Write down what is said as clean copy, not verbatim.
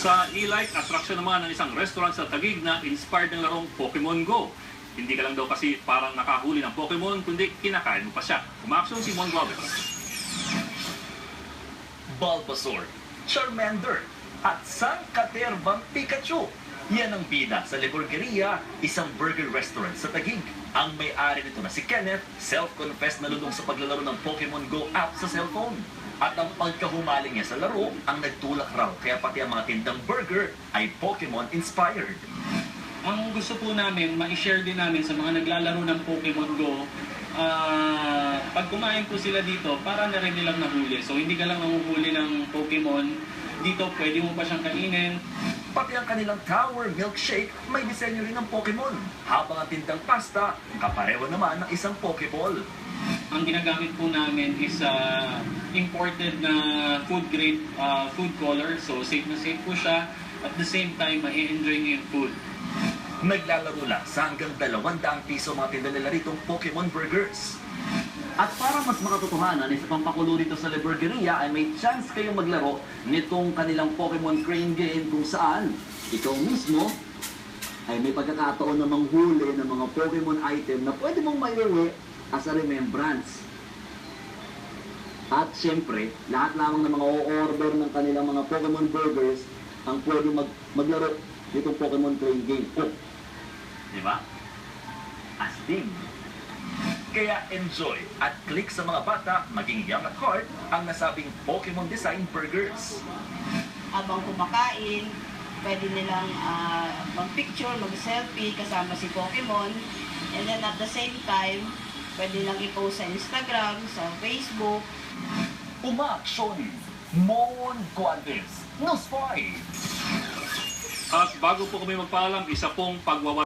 Sa e-like attraction naman ng isang restaurant sa Taguig na inspired ng larong Pokemon Go. Hindi ka lang daw kasi parang nakahuli ng Pokemon, kundi kinakain mo pa siya. Umaksyon si Mon Roberts. Bulbasaur, Charmander, at Sangkaterbang Pikachu. Yan ang bida sa Leburgeria, isang burger restaurant sa Taguig. Ang may-ari nito na si Kenneth, self-confessed na lulong sa paglalaro ng Pokemon Go app sa cellphone. At ang pagkahumaling niya sa laro ang nagtulak raw, kaya pati ang mga tindang burger ay Pokemon-inspired. Ang gusto po namin, ma-share din namin sa mga naglalaro ng Pokemon Go, pag kumain po sila dito, para na rin nilang nahuli. So hindi ka lang nahuhuli ng Pokemon, dito pwede mo pa siyang kainin. Pati ang kanilang Tower Milkshake may disenyo rin ng Pokemon. Habang ang tindang pasta, kapareho naman ng isang Pokeball. Ang ginagamit po namin is imported na food grade food color. So safe na safe po siya. At the same time, ma-enjoy niyo yung food. Naglalaro lang sa hanggang 200 piso mga tinda nila ritong Pokemon Burgers. At para mas makatotohanan, isa pang pakulo dito sa Leburgeria ay may chance kayong maglaro nitong kanilang Pokemon Crane Game kung saan ikaw mismo ay may pagkakataon na manghuli ng mga Pokemon item na pwede mong maiuwi as a remembrance. At syempre, lahat lamang ng mga o-order ng kanilang mga Pokemon Burgers ang pwede maglaro nitong Pokemon Crane Game. Oh, di ba? Astig! Kaya enjoy at click sa mga bata, maging young at heart, ang nasabing Pokemon Design Burgers. Habang kumakain, pwede nilang mag-picture, mag-selfie kasama si Pokemon. And then at the same time, pwede nilang i-post sa Instagram, sa Facebook. Umaaksyon! Mon Guantes, News 5! At bago po kami magpaalam, isa pong pagwawa